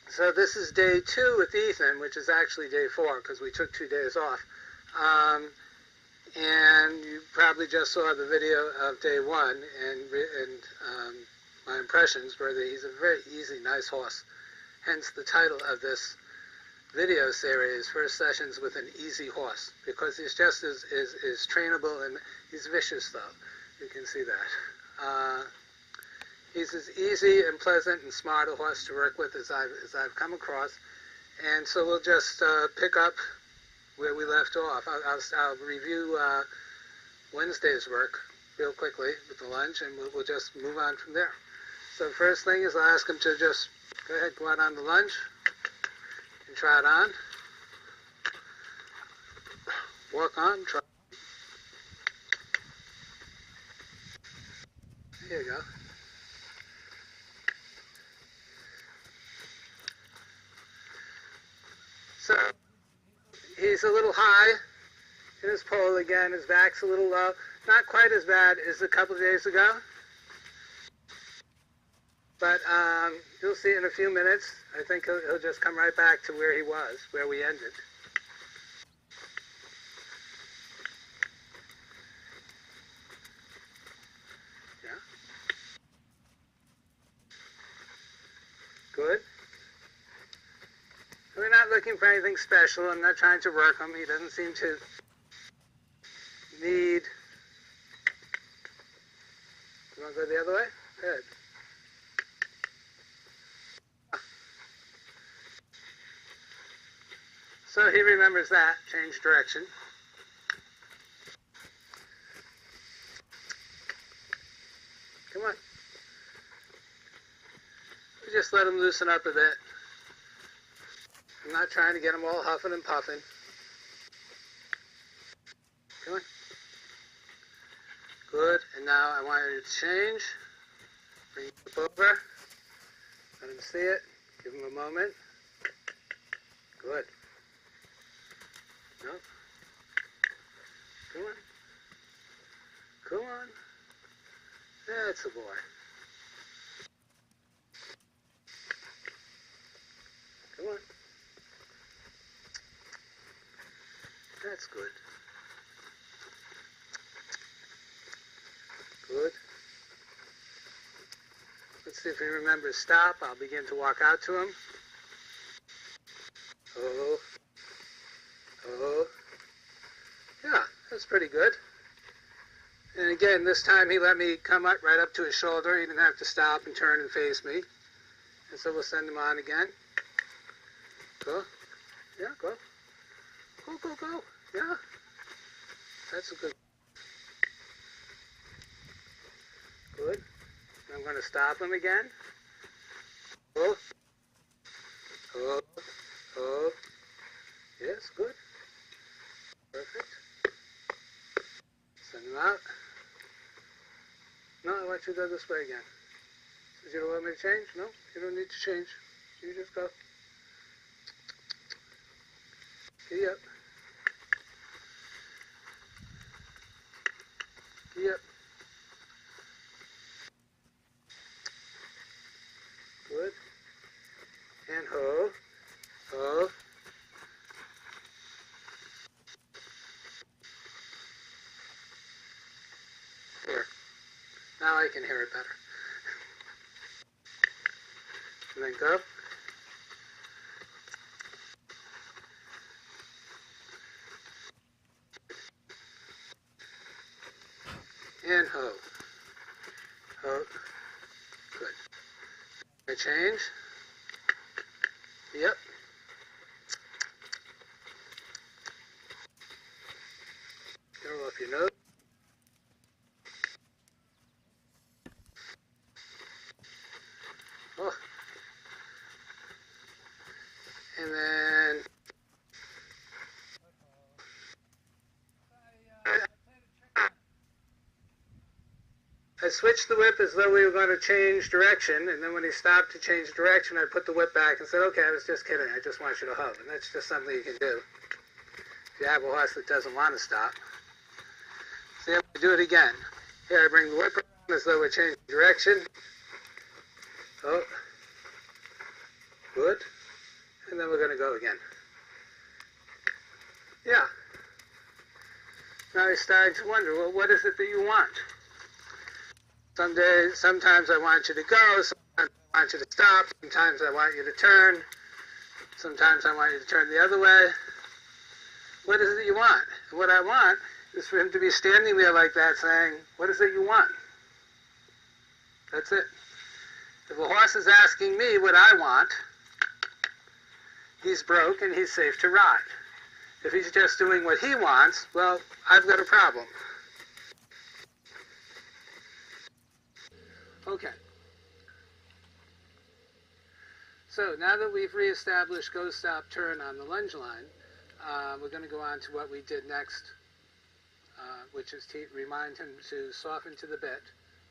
So this is day 2 with Ethan, which is actually day 4 because we took 2 days off. And you probably just saw the video of day 1, and my impressions were that he's a very easy, nice horse. Hence the title of this video series, First Sessions with an Easy Horse, because he's just as trainable, and he's vicious though. You can see that. He's as easy and pleasant and smart a horse to work with as I've come across. And so we'll just pick up where we left off. I'll review Wednesday's work real quickly with the lunge, and we'll just move on from there. So first thing is I'll ask him to just go ahead, go out on the lunge and try it on. Walk on, try. Here you go. So he's a little high in his pole again. His back's a little low. Not quite as bad as a couple of days ago. But you'll see in a few minutes. I think he'll just come right back to where he was, where we ended. Yeah. Good. We're not looking for anything special. I'm not trying to work him. He doesn't seem to need... You want to go the other way? Good. So he remembers that. Change direction. Come on. We just let him loosen up a bit. I'm not trying to get him all huffing and puffing. Come on. Good. And now I want you to change. Bring it up over. Let him see it. Give him a moment. Good. No. Come on. Come on. That's a boy. Come on. That's good. Good. Let's see if he remembers stop. I'll begin to walk out to him. Oh. Oh. Yeah, that's pretty good. And again, this time he let me come up right up to his shoulder. He didn't have to stop and turn and face me. And so we'll send him on again. Go. Yeah, go. Go, go, go. Yeah. That's a good. Good. I'm going to stop him again. Oh. Oh. Oh. Yes, good. Perfect. Send him out. No, I want you to go this way again. Did you don't want me to change? No, you don't need to change. You just go. Giddy up. Giddy up. Good. And ho. Ho. Here. Now I can hear it better. And then go. And ho. Ho. Good. I change. Yep. Go off your nose. Oh. And then I switched the whip as though we were going to change direction, and then when he stopped to change direction, I put the whip back and said, okay, I was just kidding. I just want you to hug. And that's just something you can do if you have a horse that doesn't want to stop. So you have to do it again. Here, I bring the whip around as though we're changing direction. Oh, again. Yeah. Now he's starting to wonder, well, what is it that you want? Sometimes I want you to go, sometimes I want you to stop, sometimes I want you to turn, sometimes I want you to turn the other way. What is it that you want? And what I want is for him to be standing there like that saying, what is it you want? That's it. If a horse is asking me what I want, he's broke and he's safe to ride. If he's just doing what he wants, well, I've got a problem. Okay. So now that we've reestablished go, stop, turn on the lunge line, we're going to go on to what we did next, which is to remind him to soften to the bit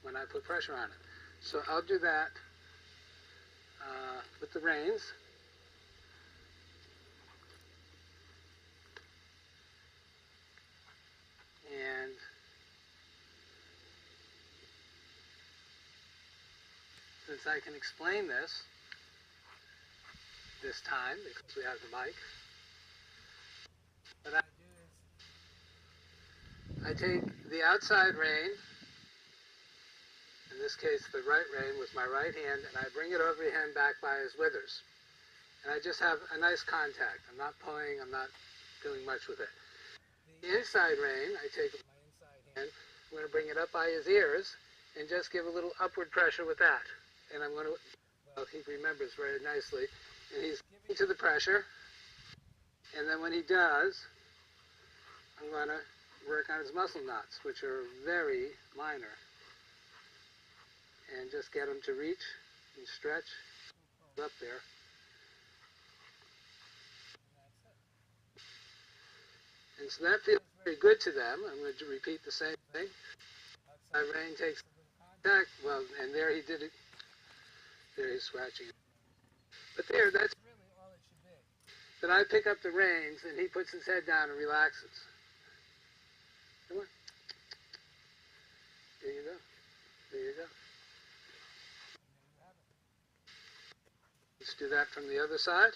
when I put pressure on it. So I'll do that with the reins. And since I can explain this time, because we have the mic, what I do is I take the outside rein, in this case the right rein, with my right hand, and I bring it over him back by his withers. And I just have a nice contact. I'm not pulling, I'm not doing much with it. The inside rein, I take with my inside hand, I'm going to bring it up by his ears and just give a little upward pressure with that. And I'm going to, well, he remembers very nicely, and he's giving to the pressure, and then when he does, I'm going to work on his muscle knots, which are very minor, and just get him to reach and stretch up there. And so that feels very good to them. I'm going to repeat the same thing. My rein takes contact. Well, and there he did it. There he's scratching it. But there, that's really all it should be. Then I pick up the reins, and he puts his head down and relaxes. Come on. There you go. There you go. Let's do that from the other side.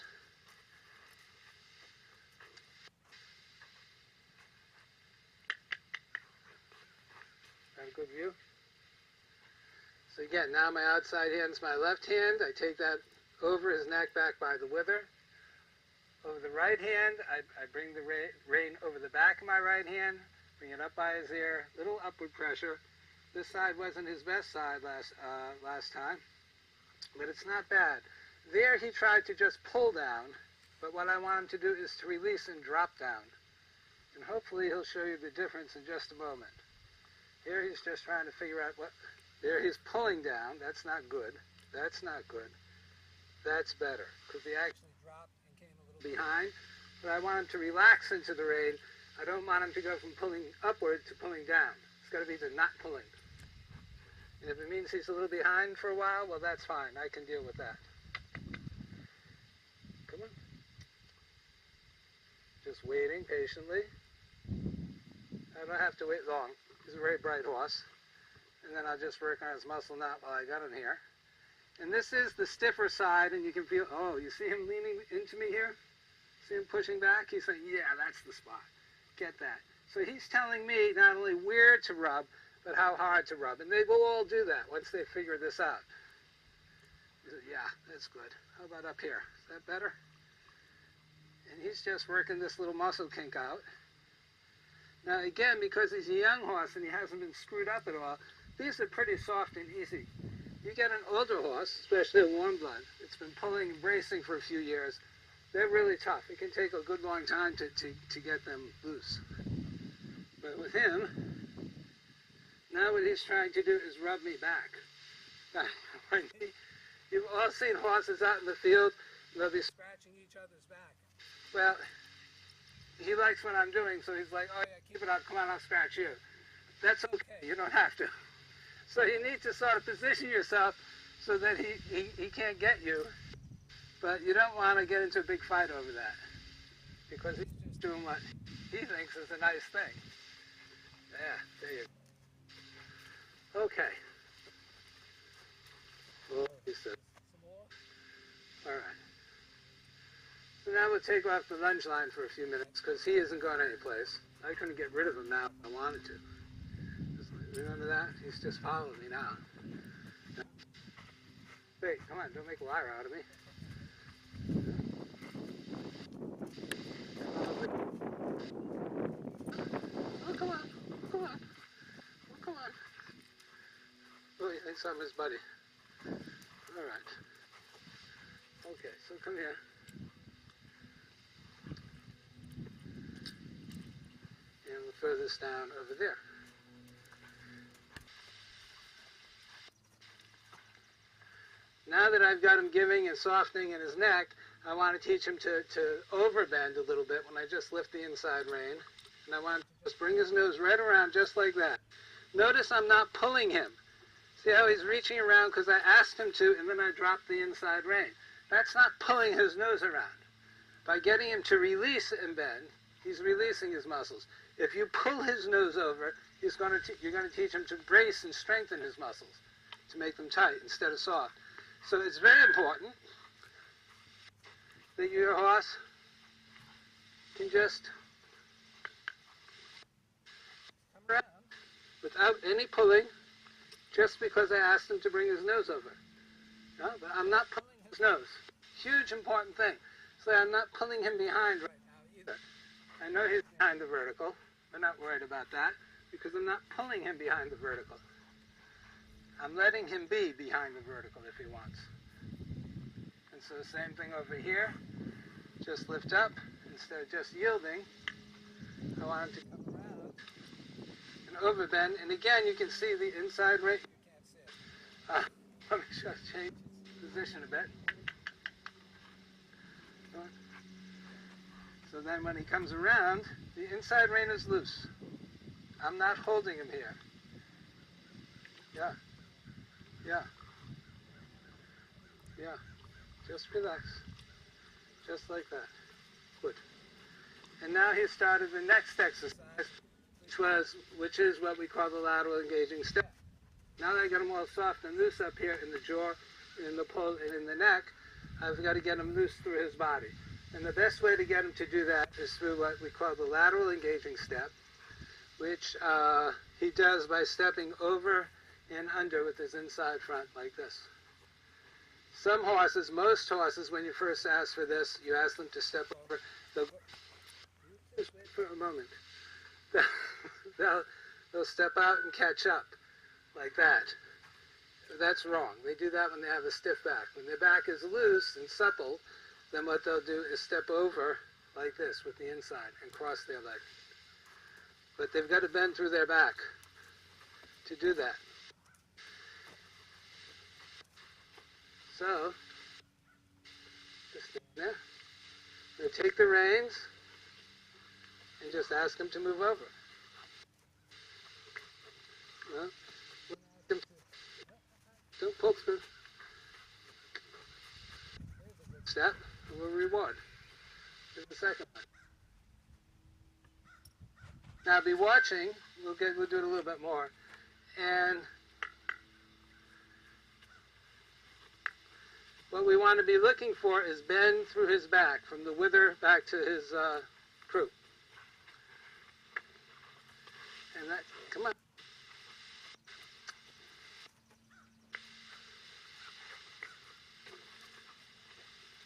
Got a good view? So again, now my outside hand's my left hand. I take that over his neck back by the wither. Over the right hand, I bring the rein over the back of my right hand, bring it up by his ear, little upward pressure. This side wasn't his best side last time, but it's not bad. There he tried to just pull down, but what I want him to do is to release and drop down. And hopefully he'll show you the difference in just a moment. Here he's just trying to figure out what, there he's pulling down. That's not good. That's not good. That's better, because he actually dropped and came a little behind. But I want him to relax into the rein. I don't want him to go from pulling upward to pulling down. It's got to be the not pulling. And if it means he's a little behind for a while, well, that's fine. I can deal with that. Come on. Just waiting patiently. I don't have to wait long. He's a very bright horse. And then I'll just work on his muscle knot while I got him here. And this is the stiffer side, and you can feel, oh, you see him leaning into me here? See him pushing back? He's saying, yeah, that's the spot. Get that. So he's telling me not only where to rub, but how hard to rub. And they will all do that once they figure this out. He said, yeah, that's good. How about up here? Is that better? And he's just working this little muscle kink out. Now again, because he's a young horse and he hasn't been screwed up at all, these are pretty soft and easy. You get an older horse, especially a warm blood, it's been pulling and bracing for a few years, they're really tough. It can take a good long time to get them loose. But with him, now what he's trying to do is rub me back. You've all seen horses out in the field, they'll be scratching each other's back. Well, he likes what I'm doing, so he's like, oh yeah, keep it up, come on, I'll scratch you. That's okay, you don't have to. So you need to sort of position yourself so that he can't get you, but you don't want to get into a big fight over that, because he's just doing what he thinks is a nice thing. Yeah, there you go. Okay. Well, he said, some more? All right. So now now we'll take off the lunge line for a few minutes because he isn't going anyplace. I couldn't get rid of him now if I wanted to. Remember that? He's just following me now. Wait, come on, don't make a liar out of me. Oh, come on, come on, oh, come on. Oh, he thinks I'm his buddy. All right. Okay, so come here. And we'll throw this down over there. Now that I've got him giving and softening in his neck, I want to teach him to overbend a little bit when I just lift the inside rein. And I want to just bring his nose right around just like that. Notice I'm not pulling him. See how he's reaching around because I asked him to, and then I dropped the inside rein. That's not pulling his nose around. By getting him to release and bend, he's releasing his muscles. If you pull his nose over, you're going to teach him to brace and strengthen his muscles, to make them tight instead of soft. So it's very important that your horse can just come around without any pulling, just because I asked him to bring his nose over. No, but I'm not pulling his nose. Huge important thing. So I'm not pulling him behind right now either. I know he's behind the vertical. I'm not worried about that because I'm not pulling him behind the vertical. I'm letting him be behind the vertical if he wants. And so same thing over here. Just lift up instead of just yielding. I want him to come around and overbend. And again, you can see the inside right. You can't see it. Let me just change position a bit. So then when he comes around, the inside rein is loose. I'm not holding him here. Yeah. Yeah. Yeah. Just relax. Just like that. Good. And now he started the next exercise, which is what we call the lateral engaging step. Now that I got him all soft and loose up here in the jaw, in the pull, and in the neck, I've got to get him loose through his body. And the best way to get him to do that is through what we call the lateral engaging step, which he does by stepping over and under with his inside front like this. Some horses, most horses, when you first ask for this, you ask them to step over. Just wait for a moment. They'll step out and catch up like that. That's wrong. They do that when they have a stiff back. When their back is loose and supple, then what they'll do is step over like this with the inside and cross their leg. But they've got to bend through their back to do that. So, just stand there. Now take the reins and just ask them to move over. Well, don't pull through. Step, and we'll reward. Here's the second one. Now be watching. We'll do it a little bit more. And what we want to be looking for is bend through his back, from the wither back to his croup. And that, come on.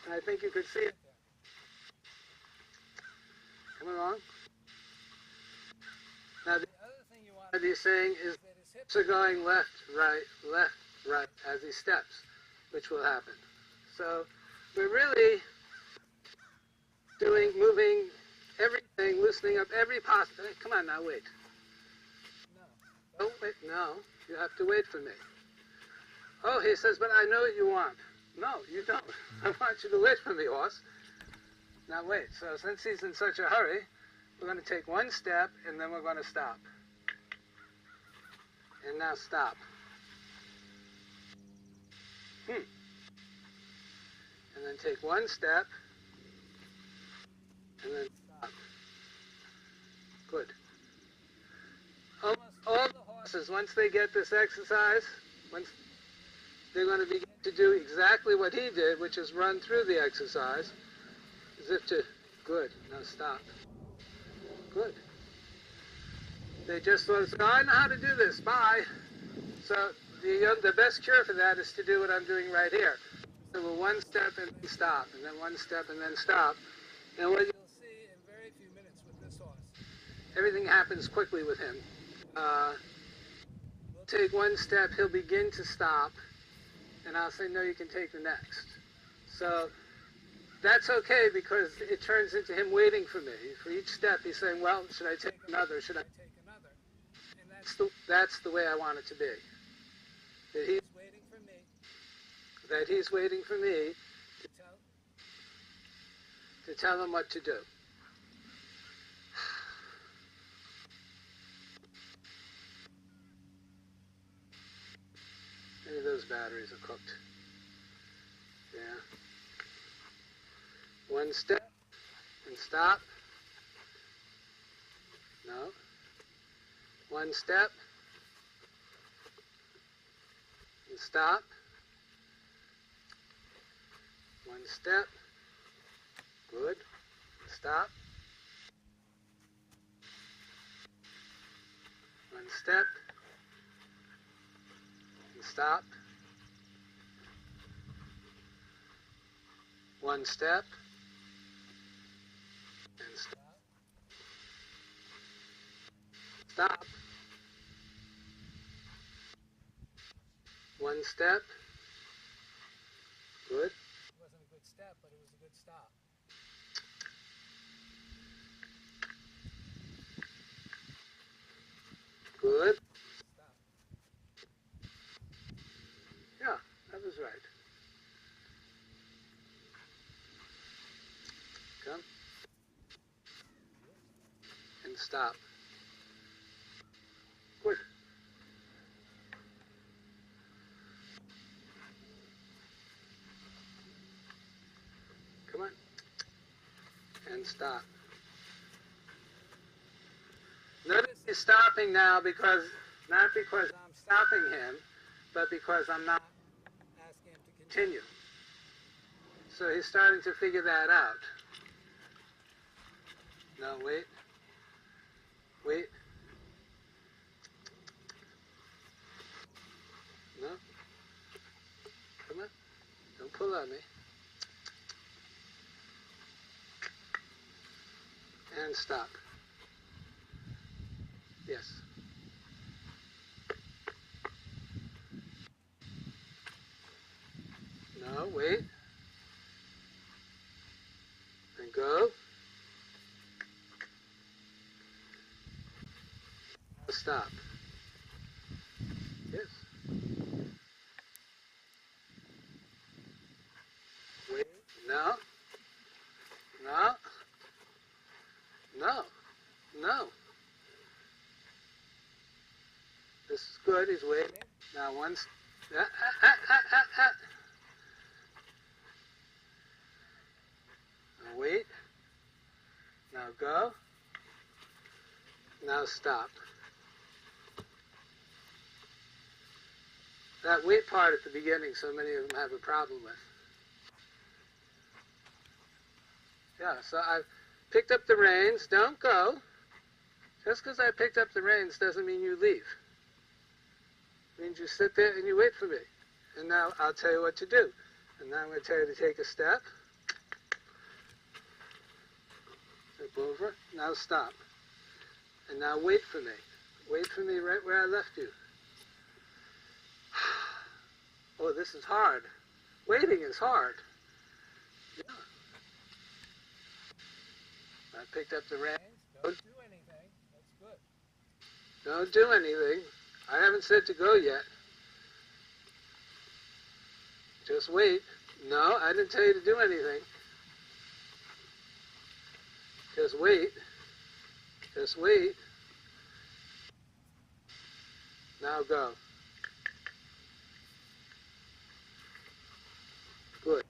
And I think you could see it. Come along. Now the other thing you want to be saying is that his hips are going left, right, as he steps, which will happen. So we're really moving everything, loosening up every possible. Come on now, wait. No. Don't wait. No, you have to wait for me. Oh, he says, but I know what you want. No, you don't. I want you to wait for me, horse. Now wait. So since he's in such a hurry, we're going to take one step and then we're going to stop. And now stop. And then take one step, and then stop. Good. Almost all the horses, once they get this exercise, they're going to begin to do exactly what he did, which is run through the exercise. As if to, good, now stop. Good. They just thought, oh, I know how to do this, bye. So the best cure for that is to do what I'm doing right here. So we'll one step and then stop, and then one step and then stop. And what you'll see in very few minutes with this horse, everything happens quickly with him. We'll take one step, he'll begin to stop, and I'll say, no, you can take the next. So that's okay, because it turns into him waiting for me. For each step, he's saying, well, should I take another? Should I take another? And that's the way I want it to be. That he's waiting for me. That he's waiting for me to tell him what to do. Maybe those batteries are cooked. Yeah. One step and stop. No. One step and stop. One step. Good. Stop. One step and stop. One step and stop. Stop. One step. Good. It wasn't a good step, but it was a good stop. Good. Stop. Yeah, that was right. Come. And stop. Good. Come on. And stop. Notice he's stopping now because, not because I'm stopping him, but because I'm not asking him to continue. So he's starting to figure that out. No, wait. Wait. No. Come on. Don't pull on me. And stop. Yes. No, wait. And go. Stop. Yes. Wait. No. No. No. No. This is good. He's waiting. Now once. Now wait. Now go. Now stop. That wait part at the beginning, so many of them have a problem with. Yeah, so I've picked up the reins. Don't go. Just because I picked up the reins doesn't mean you leave. It means you sit there and you wait for me. And now I'll tell you what to do. And now I'm going to tell you to take a step. Step over. Now stop. And now wait for me. Wait for me right where I left you. Oh, this is hard. Waiting is hard. Yeah. I picked up the reins. Don't do anything. That's good. Don't do anything. I haven't said to go yet. Just wait. No, I didn't tell you to do anything. Just wait. Just wait. Now go. Good.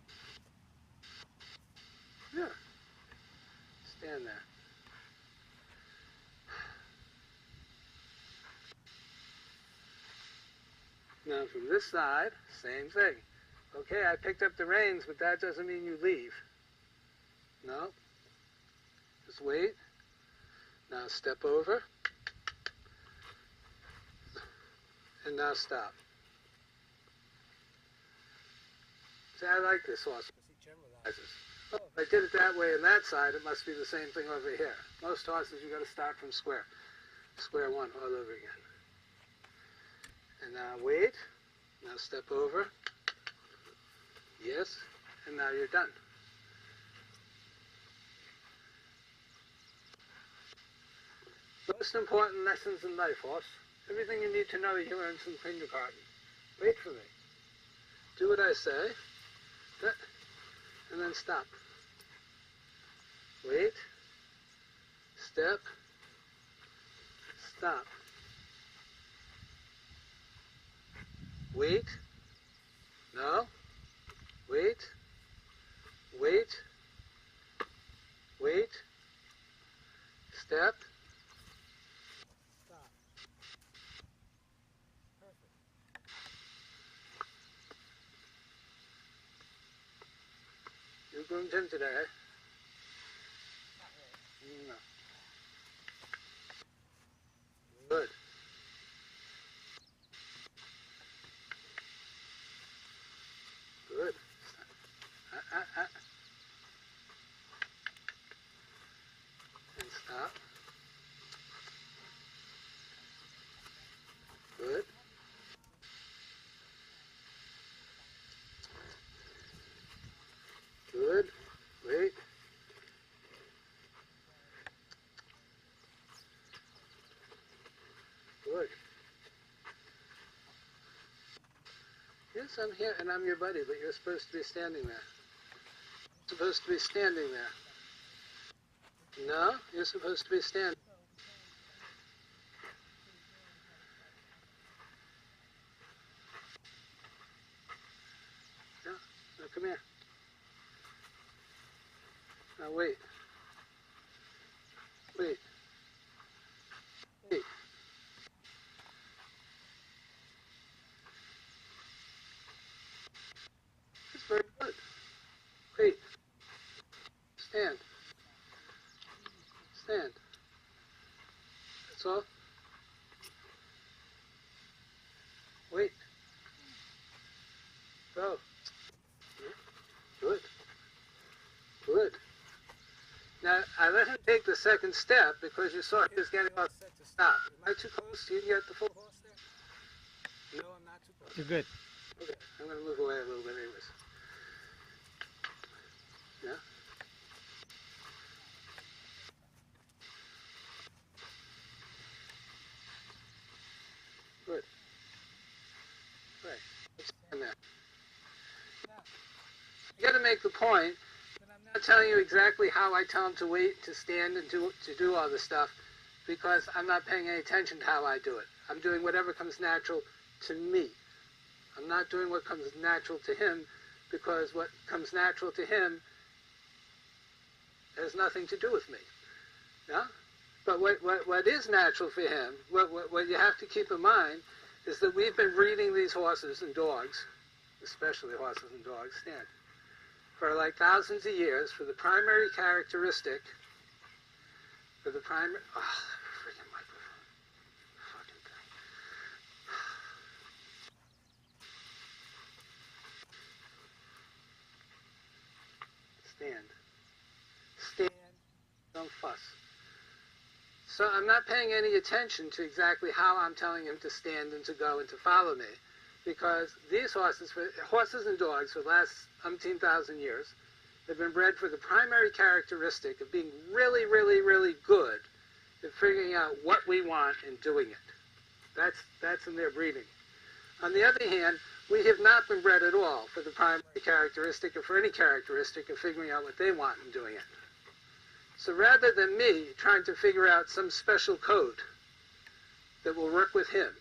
Yeah. Stand there. Now from this side, same thing. Okay, I picked up the reins, but that doesn't mean you leave. No. Just wait. Now step over. And now stop. See, I like this horse because he generalizes. Oh, if I did it that way on that side, it must be the same thing over here. Most horses, you got to start from square one all over again. And now wait. Now step over. Yes. And now you're done. Most important lessons in life, horse. Everything you need to know you learned from kindergarten. Wait for me. Do what I say. And then stop. Wait. Step. Stop. Wait. No. Wait. Wait. Wait. Step. Stop. Perfect. You groomed him today, eh? Not really. No. Good. Good. And stop. Good. Good. Wait. Good. Yes, I'm here and I'm your buddy, but you're supposed to be standing there. You're supposed to be standing there. No, you're supposed to be standing. No, no, come here. Now wait. Wait. Wait. That's very good. Wait. Stand. Stand. That's all. Wait. Go. Good. Good. Now, I let him take the second step because you saw he was getting all set to stop. Am I too close? You can get the full horse there? No, I'm not too close. You're good. Okay, I'm going to move away a little bit anyways. Yeah? Good. Right. Let's stand there. Now, you got to make the point that I'm not telling you exactly how I tell him to wait, to stand, and to do all this stuff because I'm not paying any attention to how I do it. I'm doing whatever comes natural to me. I'm not doing what comes natural to him because what comes natural to him has nothing to do with me. Yeah? But what is natural for him, what you have to keep in mind is that we've been breeding these horses and dogs, especially horses and dogs, stand, for like thousands of years for the primary characteristic, for the primary, oh, freaking microphone, fucking thing. Stand. Stand, don't fuss. So I'm not paying any attention to exactly how I'm telling him to stand and to go and to follow me, because these horses and dogs for the last umpteen thousand years have been bred for the primary characteristic of being really, really, really good at figuring out what we want and doing it. That's in their breeding. On the other hand, we have not been bred at all for the primary characteristic or for any characteristic of figuring out what they want and doing it. So rather than me trying to figure out some special code that will work with him,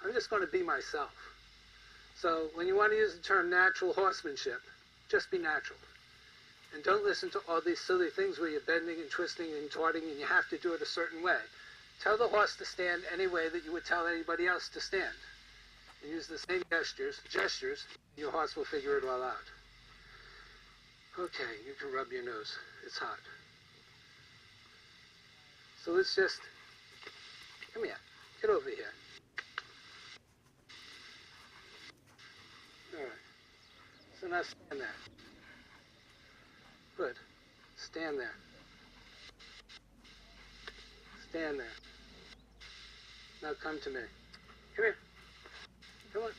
I'm just going to be myself. So when you want to use the term natural horsemanship, just be natural. And don't listen to all these silly things where you're bending and twisting and contorting and you have to do it a certain way. Tell the horse to stand any way that you would tell anybody else to stand. And use the same gestures, your horse will figure it all out. Okay, you can rub your nose. It's hot. So let's just, come here. Get over here. All right. So now stand there. Good. Stand there. Stand there. Now come to me. Come here. Come on.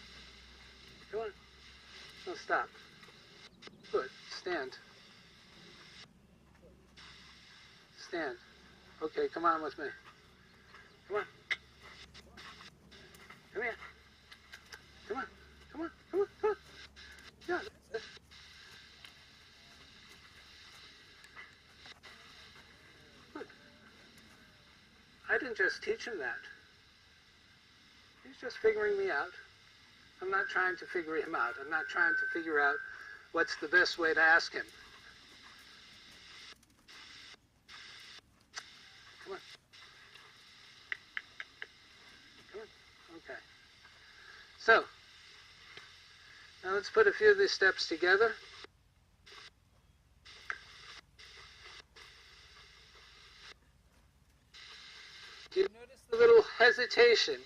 Come on. No, stop. Good. Stand. Stand. Okay, come on with me. Come on. Come here. Come on. Come on. Come on. Come on. Yeah, that's it. Look. I didn't just teach him that. He's just figuring me out. I'm not trying to figure him out. I'm not trying to figure out what's the best way to ask him. Come on. Come on. Okay. So, now let's put a few of these steps together. Do you notice the little hesitation?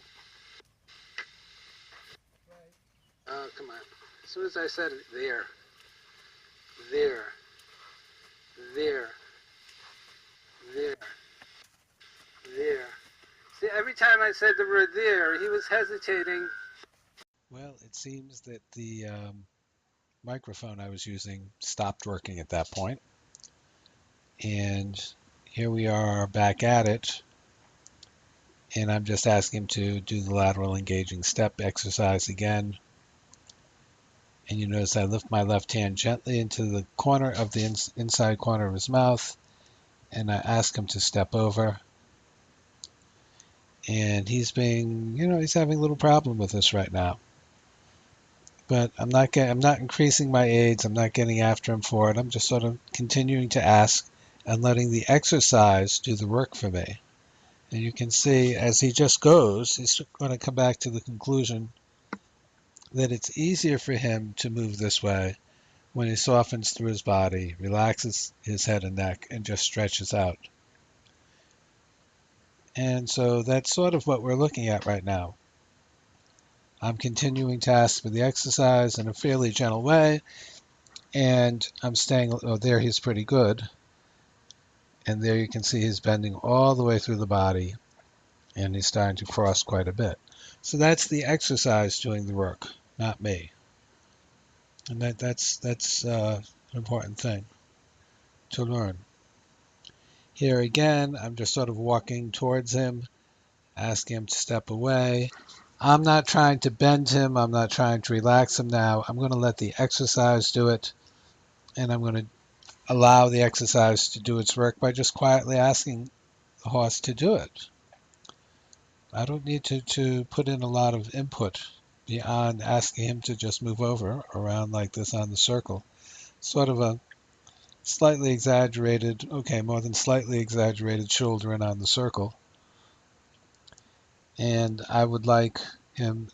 Oh, come on. As soon as I said it, there, there, there, there. See, every time I said the word there, he was hesitating. Well, it seems that the microphone I was using stopped working at that point. And here we are back at it. And I'm just asking him to do the lateral engaging step exercise again. And you notice I lift my left hand gently into the corner of the inside corner of his mouth. And I ask him to step over. And he's being, he's having a little problem with this right now. But I'm not increasing my aids. I'm not getting after him for it. I'm just sort of continuing to ask and letting the exercise do the work for me. And you can see as he just goes, he's going to come back to the conclusion that it's easier for him to move this way when he softens through his body, relaxes his head and neck, and just stretches out. And so that's sort of what we're looking at right now. I'm continuing to ask for the exercise in a fairly gentle way, and I'm staying, there he's pretty good. And there you can see he's bending all the way through the body, and he's starting to cross quite a bit. So that's the exercise doing the work, not me. And that's an important thing to learn. Here again, I'm just sort of walking towards him, asking him to step away. I'm not trying to bend him. I'm not trying to relax him now. I'm going to let the exercise do it, and I'm going to allow the exercise to do its work by just quietly asking the horse to do it. I don't need to put in a lot of input beyond asking him to just move over around like this on the circle. Sort of a slightly exaggerated, more than slightly exaggerated shoulder in on the circle. And I would like him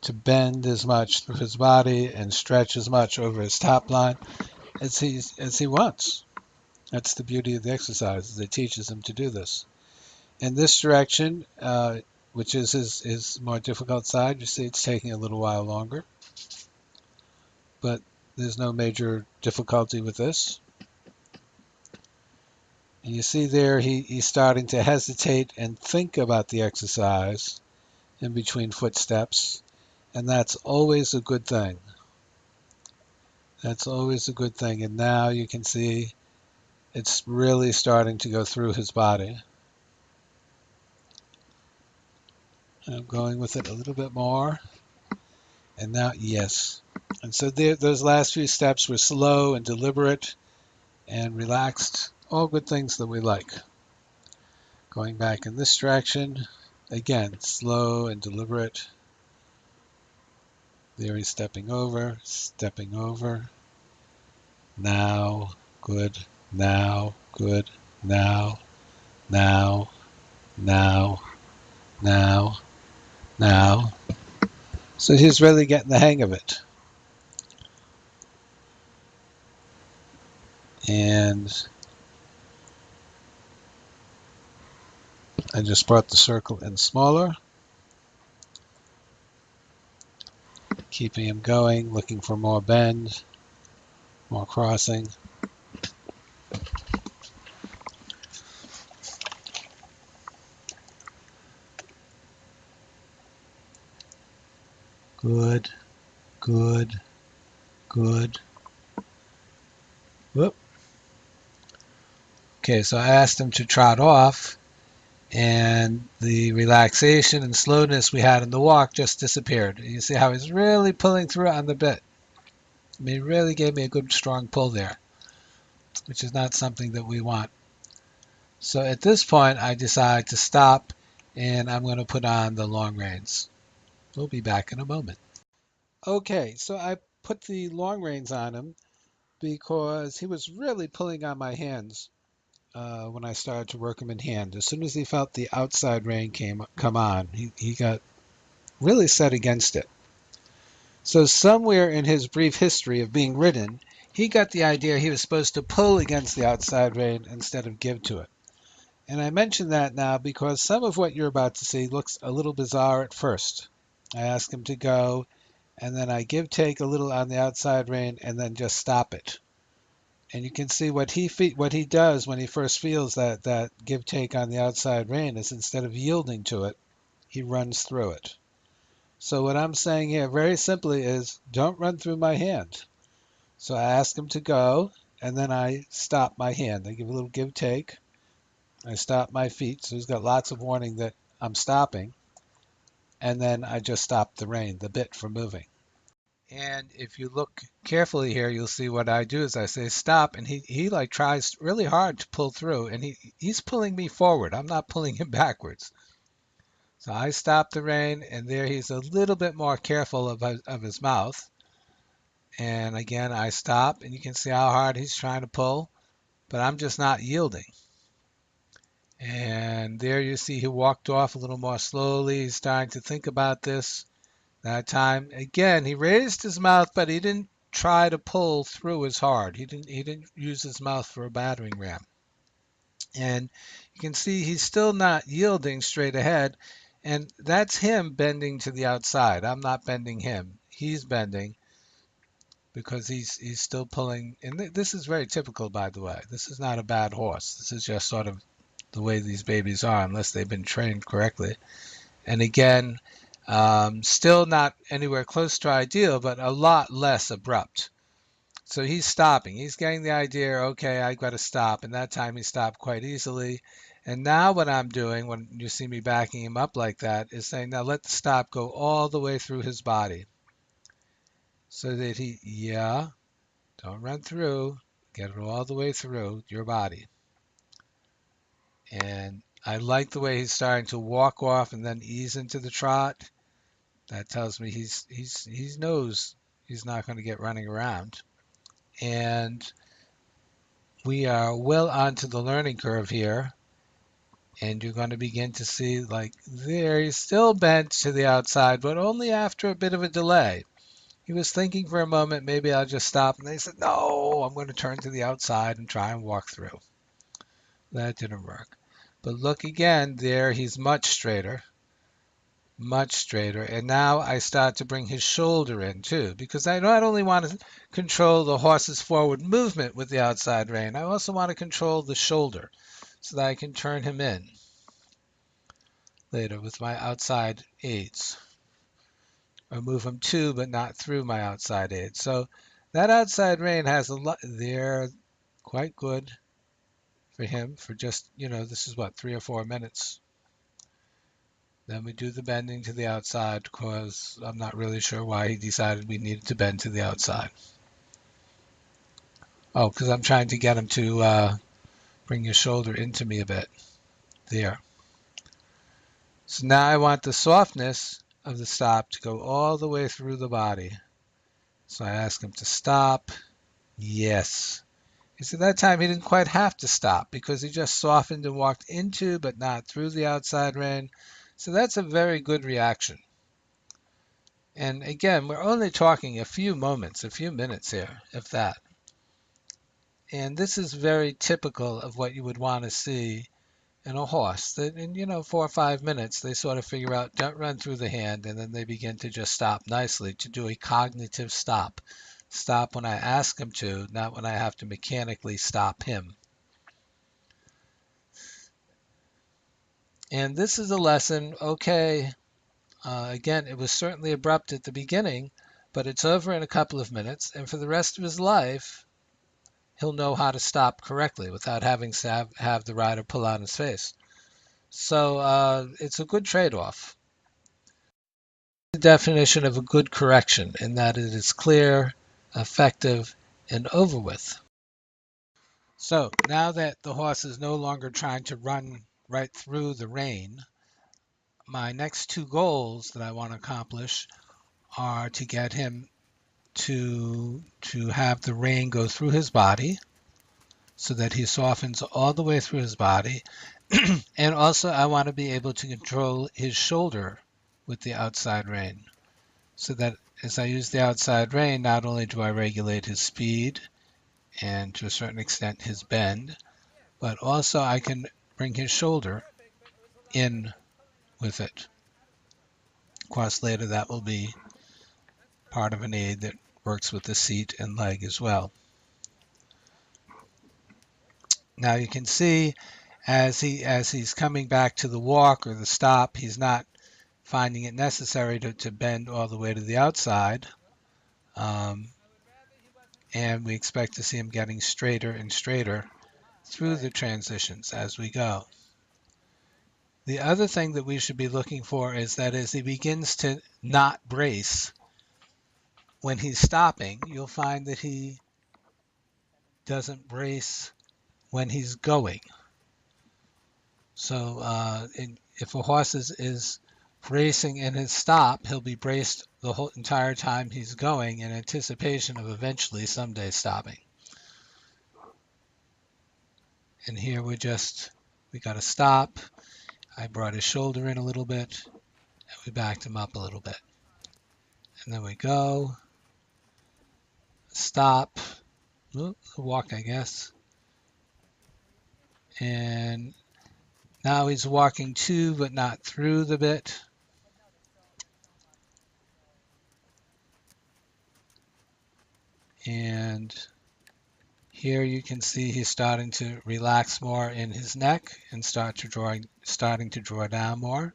to bend as much through his body and stretch as much over his top line as he wants. That's the beauty of the exercise, is it teaches him to do this. In this direction, which is his more difficult side, you see it's taking a little while longer. But there's no major difficulty with this. And you see there he's starting to hesitate and think about the exercise in between footsteps. And that's always a good thing. That's always a good thing. And now you can see it's really starting to go through his body. And I'm going with it a little bit more. And now, yes. And so those last few steps were slow and deliberate and relaxed. All good things that we like. Going back in this direction. Again, slow and deliberate. There he's stepping over. Now, good. Now, good. Now. So he's really getting the hang of it. And I just brought the circle in smaller, keeping him going, looking for more bend, more crossing. Good, good, good. Whoop. Okay, so I asked him to trot off, and the relaxation and slowness we had in the walk just disappeared. You see how he's really pulling through on the bit. I mean, he really gave me a good strong pull there, which is not something that we want. So at this point, I decide to stop, and I'm going to put on the long reins. We'll be back in a moment. Okay, so I put the long reins on him because he was really pulling on my hands when I started to work him in hand. As soon as he felt the outside rein come on, he got really set against it. So somewhere in his brief history of being ridden, he got the idea he was supposed to pull against the outside rein instead of give to it. And I mention that now because some of what you're about to see looks a little bizarre at first. I ask him to go, and then I give take a little on the outside rein, and then just stop it. And you can see what he does when he first feels that give take on the outside rein is instead of yielding to it, he runs through it. So what I'm saying here very simply is don't run through my hand. So I ask him to go, and then I stop my hand. I give a little give take. I stop my feet, so he's got lots of warning that I'm stopping. And then I just stop the rein, the bit from moving. And if you look carefully here, you'll see what I do is I say stop, and he like tries really hard to pull through, and he's pulling me forward. I'm not pulling him backwards. So I stop the rein, and there he's a little bit more careful of his mouth. And again, I stop, and you can see how hard he's trying to pull, but I'm just not yielding. And there you see he walked off a little more slowly. He's starting to think about this. That time, again, he raised his mouth, but he didn't try to pull through as hard. He didn't use his mouth for a battering ram. And you can see he's still not yielding straight ahead. And that's him bending to the outside. I'm not bending him. He's bending because he's still pulling. And this is very typical, by the way. This is not a bad horse. This is just sort of the way these babies are, unless they've been trained correctly. And again, still not anywhere close to ideal, but a lot less abrupt. So he's stopping. He's getting the idea, okay, I got to stop. And that time he stopped quite easily. And now what I'm doing when you see me backing him up like that is saying, now let the stop go all the way through his body. So that don't run through, get it all the way through your body. And I like the way he's starting to walk off and then ease into the trot. That tells me he knows he's not going to get running around. And we are well onto the learning curve here. And you're going to begin to see, like, there, he's still bent to the outside, but only after a bit of a delay. He was thinking for a moment, maybe I'll just stop. And they said, no, I'm going to turn to the outside and try and walk through. That didn't work. But look again, there, he's much straighter. Much straighter. And now I start to bring his shoulder in too, because I not only want to control the horse's forward movement with the outside rein, I also want to control the shoulder so that I can turn him in later with my outside aids, or move him to but not through my outside aids. So that outside rein has a lot there, quite good for him for just, this is what, 3 or 4 minutes. Then we do the bending to the outside because I'm not really sure why he decided we needed to bend to the outside. Oh, because I'm trying to get him to bring his shoulder into me a bit. There. So now I want the softness of the stop to go all the way through the body. So I ask him to stop. Yes. You see, that time he didn't quite have to stop because he just softened and walked into but not through the outside rein. So that's a very good reaction. And again, we're only talking a few moments, a few minutes here, if that. And this is very typical of what you would want to see in a horse. That in 4 or 5 minutes, they sort of figure out, don't run through the hand, and then they begin to just stop nicely, to do a cognitive stop. Stop when I ask him to, not when I have to mechanically stop him. And this is a lesson, okay, again, it was certainly abrupt at the beginning, but it's over in a couple of minutes, and for the rest of his life, he'll know how to stop correctly without having to have the rider pull out his face. So it's a good trade-off. The definition of a good correction in that it is clear, effective, and over with. So now that the horse is no longer trying to run right through the rein, my next two goals that I want to accomplish are to get him to have the rein go through his body so that he softens all the way through his body. And also I want to be able to control his shoulder with the outside rein so that as I use the outside rein, not only do I regulate his speed and to a certain extent his bend, but also I can bring his shoulder in with it. Of course, later that will be part of an aid that works with the seat and leg as well. Now you can see as he's coming back to the walk or the stop, he's not finding it necessary to bend all the way to the outside. And we expect to see him getting straighter and straighter through the transitions as we go. The other thing that we should be looking for is that as he begins to not brace, when he's stopping, you'll find that he doesn't brace when he's going. So if a horse is bracing in his stop, he'll be braced the whole entire time he's going in anticipation of eventually someday stopping. And here we got to stop. I brought his shoulder in a little bit, and we backed him up a little bit. And then we go, stop, walk, I guess. And now he's walking to, but not through the bit. And here you can see he's starting to relax more in his neck and starting to draw down more.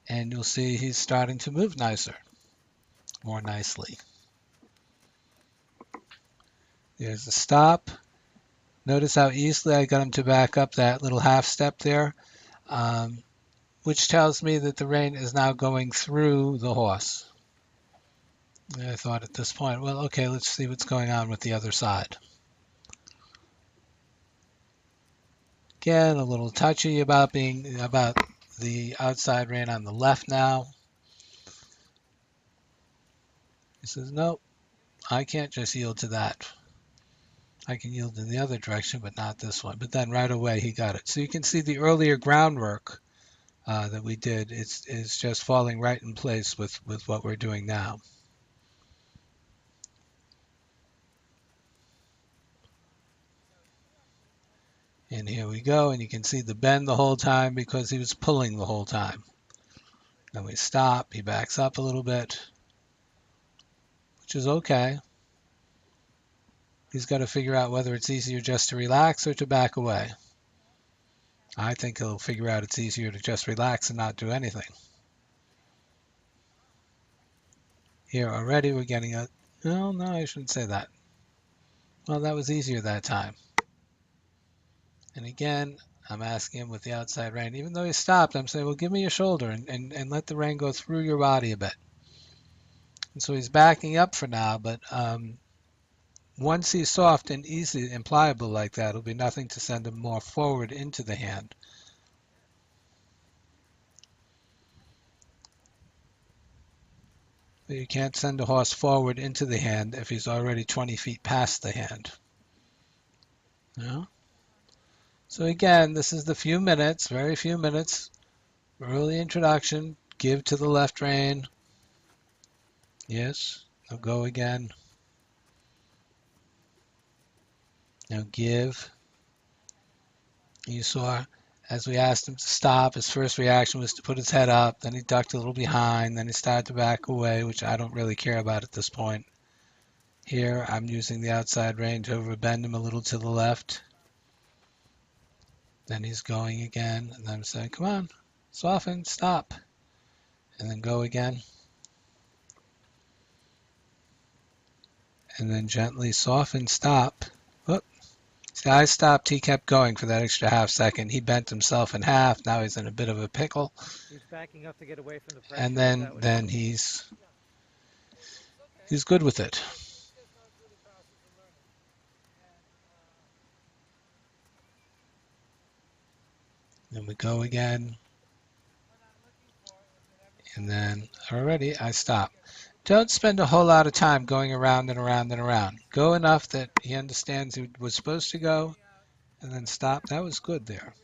And you'll see he's starting to move more nicely. There's the stop. Notice how easily I got him to back up that little half step there, which tells me that the rein is now going through the horse. And I thought at this point, well, okay, let's see what's going on with the other side. Again, a little touchy about the outside rein on the left now. He says, nope, I can't just yield to that. I can yield in the other direction, but not this one. But then right away he got it. So you can see the earlier groundwork that we did is just falling right in place with what we're doing now. And here we go, and you can see the bend the whole time because he was pulling the whole time. Then we stop, he backs up a little bit, which is okay. He's got to figure out whether it's easier just to relax or to back away. I think he'll figure out it's easier to just relax and not do anything. Here already we're getting a, no, I shouldn't say that. Well, that was easier that time. And again, I'm asking him with the outside rein. Even though he stopped, I'm saying, well, give me your shoulder and let the rein go through your body a bit. And so he's backing up for now, but once he's soft and easy and pliable like that, it'll be nothing to send him more forward into the hand. But you can't send a horse forward into the hand if he's already 20 feet past the hand. Yeah? So again, this is the few minutes, very few minutes, early introduction, give to the left rein. Yes, now go again. Now give. You saw as we asked him to stop, his first reaction was to put his head up, then he ducked a little behind, then he started to back away, which I don't really care about at this point. Here, I'm using the outside rein to overbend him a little to the left. Then he's going again, and I'm saying, come on, soften, stop, and then go again. And then gently soften, stop. Whoop. See, I stopped, he kept going for that extra half second. He bent himself in half, now he's in a bit of a pickle. He's backing up to get away from the pressure. And Is that what then he's good with it. Then we go again. And then already I stop. Don't spend a whole lot of time going around and around and around. Go enough that he understands he was supposed to go, and then stop. That was good there.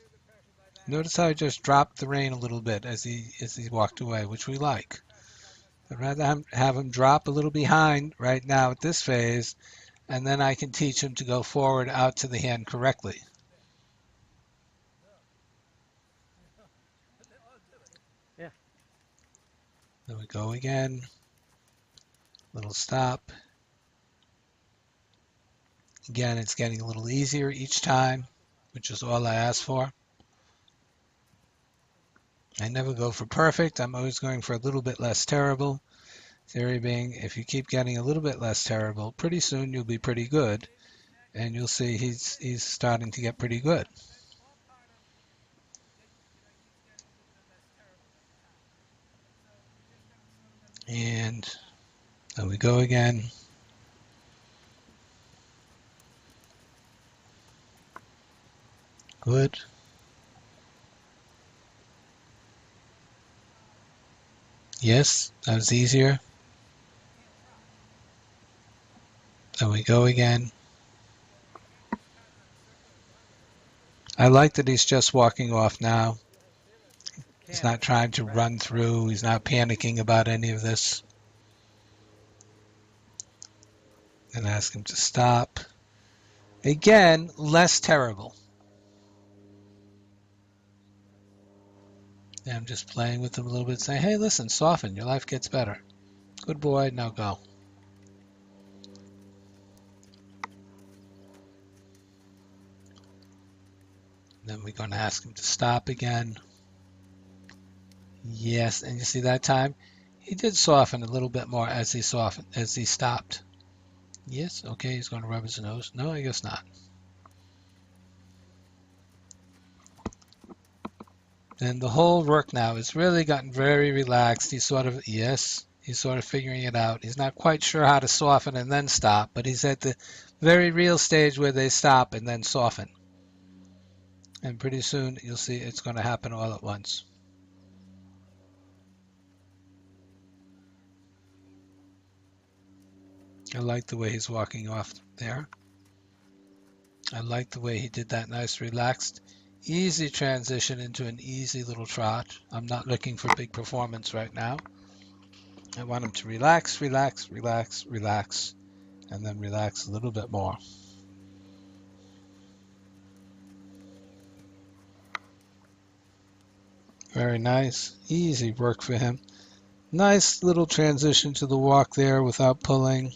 Notice how I just dropped the rein a little bit as he walked away, which we like. I'd rather have him drop a little behind right now at this phase, and then I can teach him to go forward out to the hand correctly. Yeah. Then we go again. Little stop. Again, it's getting a little easier each time, which is all I ask for. I never go for perfect. I'm always going for a little bit less terrible. Theory being, if you keep getting a little bit less terrible, pretty soon you'll be pretty good, and you'll see he's starting to get pretty good. And then we go again. Good. Yes, that was easier. Then we go again. I like that he's just walking off now. He's not trying to run through. He's not panicking about any of this. And ask him to stop. Again, less terrible. And I'm just playing with him a little bit, saying, hey, listen, soften. Your life gets better. Good boy. Now go. Then we're going to ask him to stop again. Yes, and you see that time he did soften a little bit more as he stopped. Yes, okay, he's going to rub his nose. No, I guess not. Then the whole work now has really gotten very relaxed. He's sort of figuring it out. He's not quite sure how to soften and then stop, but he's at the very real stage where they stop and then soften. And pretty soon you'll see it's going to happen all at once. I like the way he's walking off there. I like the way he did that nice relaxed, easy transition into an easy little trot. I'm not looking for big performance right now. I want him to relax, relax, relax, relax, and then relax a little bit more. Very nice, easy work for him. Nice little transition to the walk there without pulling.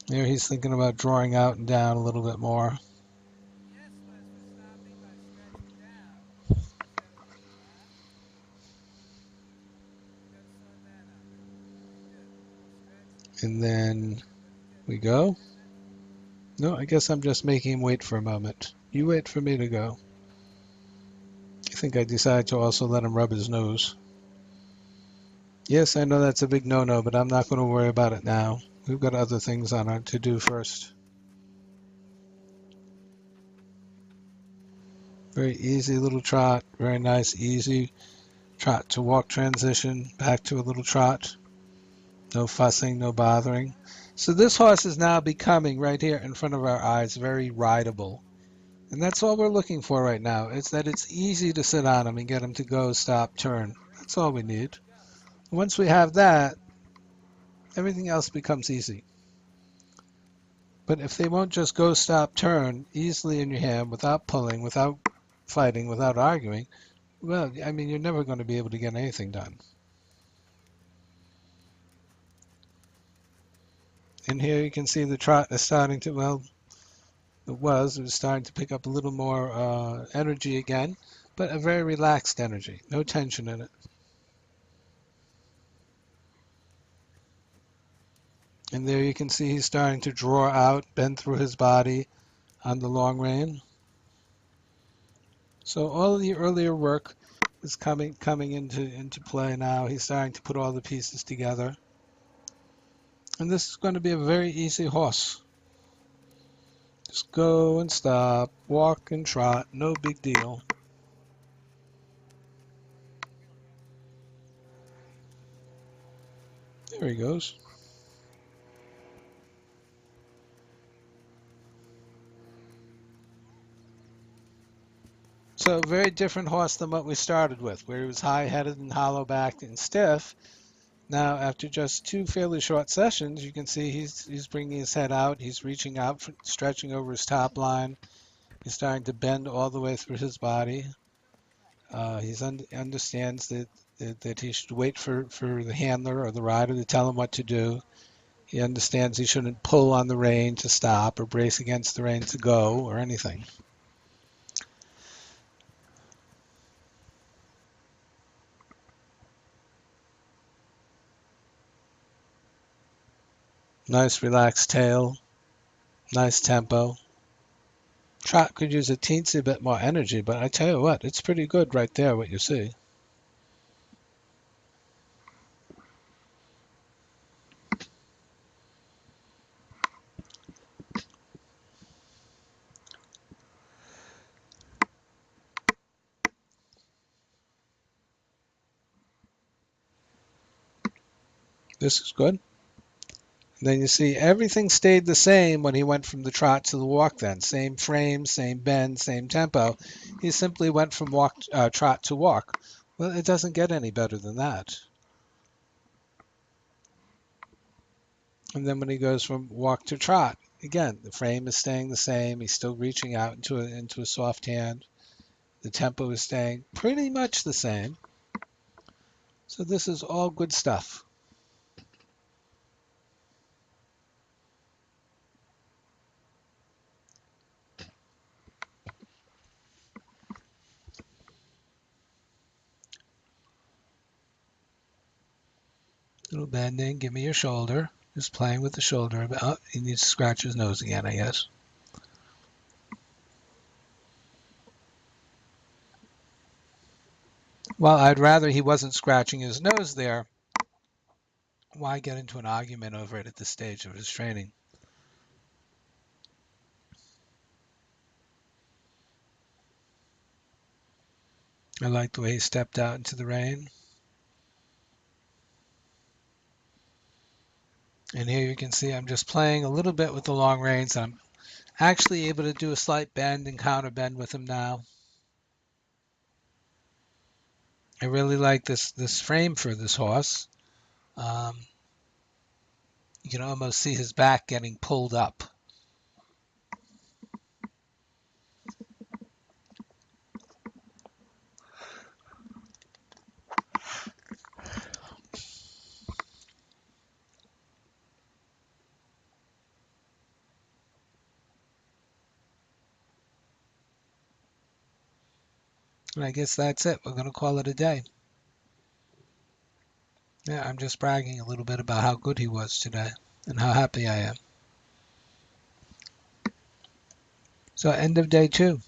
There he's thinking about drawing out and down a little bit more. And then we go. No, I guess I'm just making him wait for a moment. You wait for me to go. I think I decided to also let him rub his nose. Yes, I know that's a big no-no, but I'm not going to worry about it now. We've got other things on our to-do first. Very easy little trot. Very nice, easy trot to walk transition. Back to a little trot. No fussing, no bothering. So this horse is now becoming, right here in front of our eyes, very rideable. And that's all we're looking for right now. It's that it's easy to sit on him and get him to go, stop, turn. That's all we need. Once we have that, everything else becomes easy. But if they won't just go, stop, turn easily in your hand without pulling, without fighting, without arguing, well, I mean, you're never going to be able to get anything done. And here you can see the trot is starting to, well, it was starting to pick up a little more energy again, but a very relaxed energy, no tension in it. And there you can see he's starting to draw out, bend through his body on the long rein. So all of the earlier work is coming into play now. He's starting to put all the pieces together. And this is going to be a very easy horse. Just go and stop, walk and trot, no big deal. There he goes. So a very different horse than what we started with, where he was high-headed and hollow-backed and stiff. Now, after just 2 fairly short sessions, you can see he's bringing his head out. He's reaching out, stretching over his top line. He's starting to bend all the way through his body. He understands that he should wait for the handler or the rider to tell him what to do. He understands he shouldn't pull on the rein to stop or brace against the rein to go or anything. Nice relaxed tail, nice tempo. Trot could use a teensy bit more energy, but I tell you what, it's pretty good right there, what you see. This is good. And then you see everything stayed the same when he went from the trot to the walk then. Same frame, same bend, same tempo. He simply went from trot to walk. Well, it doesn't get any better than that. And then when he goes from walk to trot, again, the frame is staying the same. He's still reaching out into a soft hand. The tempo is staying pretty much the same. So this is all good stuff. Little bending, give me your shoulder. Just playing with the shoulder. Oh, he needs to scratch his nose again, I guess. Well, I'd rather he wasn't scratching his nose there. Why get into an argument over it at this stage of his training? I like the way he stepped out into the rain. And here you can see I'm just playing a little bit with the long reins. I'm actually able to do a slight bend and counter bend with him now. I really like this frame for this horse. You can almost see his back getting pulled up. And I guess that's it. We're going to call it a day. Yeah, I'm just bragging a little bit about how good he was today and how happy I am. So end of day 2.